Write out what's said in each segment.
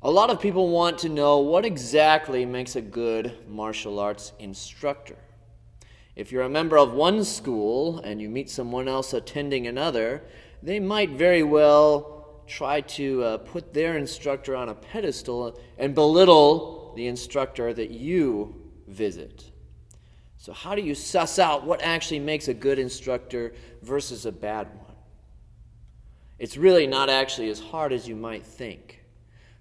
A lot of people want to know what exactly makes a good martial arts instructor. If you're a member of one school and you meet someone else attending another, they might very well try to put their instructor on a pedestal and belittle the instructor that you visit. So how do you suss out what actually makes a good instructor versus a bad one? It's really not actually as hard as you might think.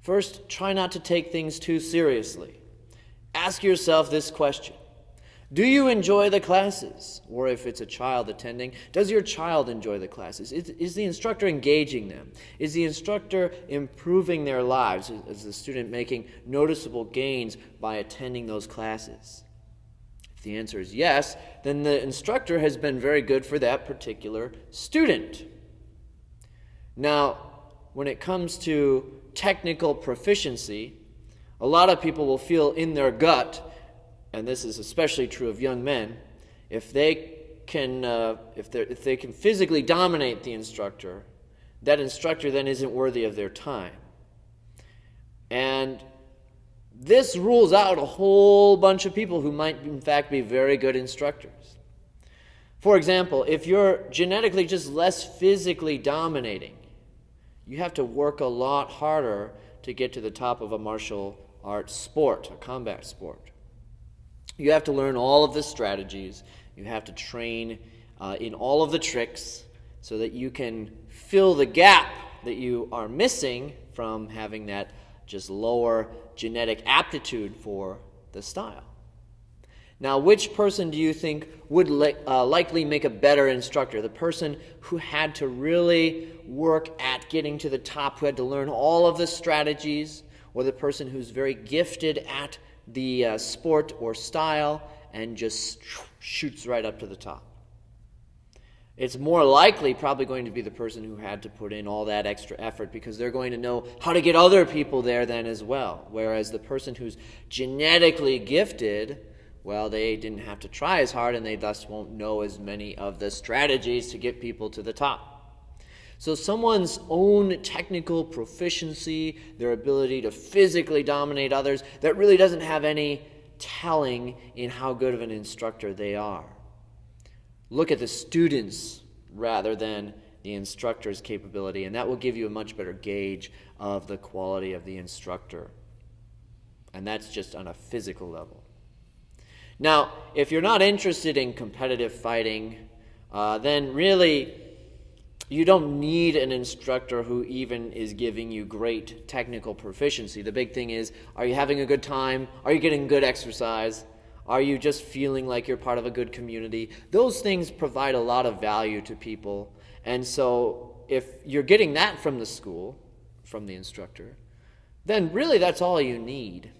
First, try not to take things too seriously. Ask yourself this question. Do you enjoy the classes? Or if it's a child attending, does your child enjoy the classes? Is the instructor engaging them? Is the instructor improving their lives? Is the student making noticeable gains by attending those classes? If the answer is yes, then the instructor has been very good for that particular student. Now, when it comes to technical proficiency, a lot of people will feel in their gut, and this is especially true of young men, if they can physically dominate the instructor, that instructor then isn't worthy of their time. And this rules out a whole bunch of people who might in fact be very good instructors. For example, if you're genetically just less physically dominating, you have to work a lot harder to get to the top of a martial arts sport, a combat sport. You have to learn all of the strategies. You have to train in all of the tricks so that you can fill the gap that you are missing from having that just lower genetic aptitude for the style. Now, which person do you think would likely make a better instructor? The person who had to really work at getting to the top, who had to learn all of the strategies, or the person who's very gifted at the sport or style and just shoots right up to the top? It's more likely probably going to be the person who had to put in all that extra effort because they're going to know how to get other people there then as well. Whereas the person who's genetically gifted, well, they didn't have to try as hard and they thus won't know as many of the strategies to get people to the top. So someone's own technical proficiency, their ability to physically dominate others, that really doesn't have any telling in how good of an instructor they are. Look at the students rather than the instructor's capability, and that will give you a much better gauge of the quality of the instructor. And that's just on a physical level. Now, if you're not interested in competitive fighting, then really you don't need an instructor who even is giving you great technical proficiency. The big thing is, are you having a good time? Are you getting good exercise? Are you just feeling like you're part of a good community? Those things provide a lot of value to people. And so if you're getting that from the school, from the instructor, then really that's all you need.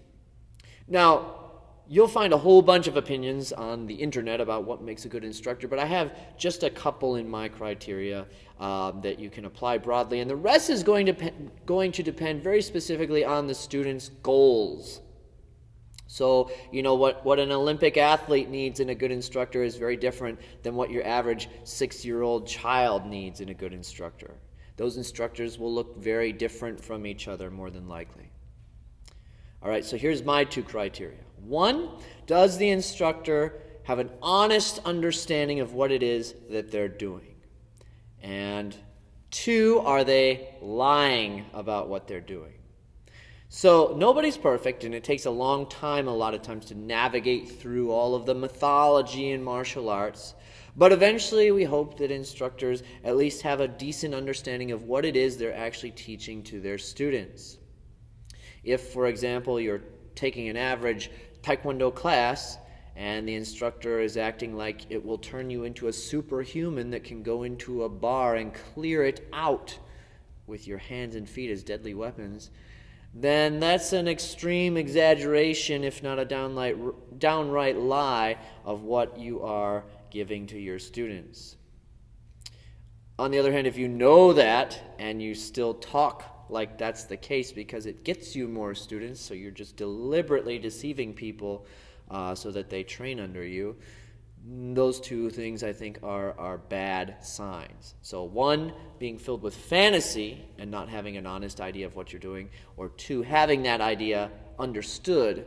Now, you'll find a whole bunch of opinions on the internet about what makes a good instructor, but I have just a couple in my criteria that you can apply broadly, and the rest is going to depend very specifically on the student's goals. So, you know, what an Olympic athlete needs in a good instructor is very different than what your average 6-year-old child needs in a good instructor. Those instructors will look very different from each other more than likely. All right, so here's my 2 criteria. 1, does the instructor have an honest understanding of what it is that they're doing? And 2, are they lying about what they're doing? So nobody's perfect, and it takes a long time a lot of times to navigate through all of the mythology in martial arts. But eventually we hope that instructors at least have a decent understanding of what it is they're actually teaching to their students. If, for example, you're taking an average Taekwondo class and the instructor is acting like it will turn you into a superhuman that can go into a bar and clear it out with your hands and feet as deadly weapons, then that's an extreme exaggeration, if not a downright lie, of what you are giving to your students. On the other hand, if you know that and you still talk like that's the case because it gets you more students, so you're just deliberately deceiving people so that they train under you, Those two things, I think, are bad signs. So one, being filled with fantasy and not having an honest idea of what you're doing, or two, having that idea understood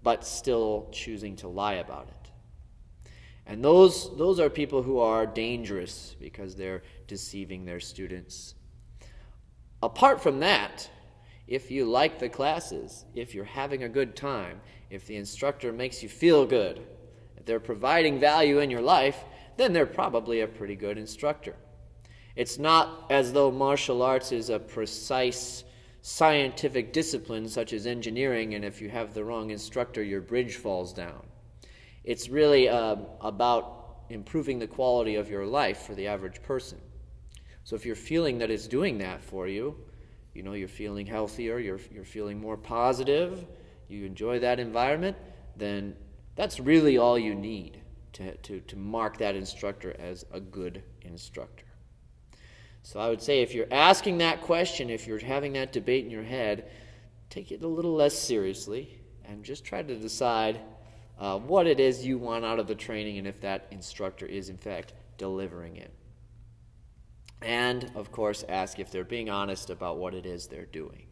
but still choosing to lie about it. And those are people who are dangerous because they're deceiving their students. Apart from that, if you like the classes, if you're having a good time, if the instructor makes you feel good, if they're providing value in your life, then they're probably a pretty good instructor. It's not as though martial arts is a precise scientific discipline such as engineering, and if you have the wrong instructor, your bridge falls down. It's really about improving the quality of your life for the average person. So if you're feeling that it's doing that for you, you're feeling healthier, you're feeling more positive, you enjoy that environment, then that's really all you need to mark that instructor as a good instructor. So I would say if you're asking that question, if you're having that debate in your head, take it a little less seriously and just try to decide what it is you want out of the training and if that instructor is in fact delivering it. And, of course, ask if they're being honest about what it is they're doing.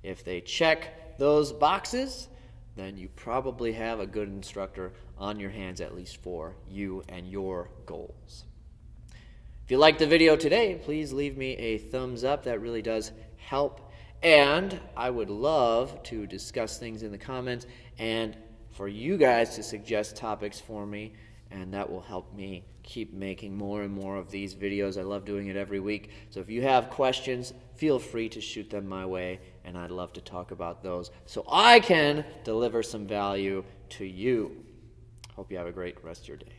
If they check those boxes, then you probably have a good instructor on your hands, at least for you and your goals. If you liked the video today, please leave me a thumbs up. That really does help. And I would love to discuss things in the comments and for you guys to suggest topics for me, and that will help me keep making more and more of these videos. I love doing it every week. So if you have questions, feel free to shoot them my way, and I'd love to talk about those so I can deliver some value to you. Hope you have a great rest of your day.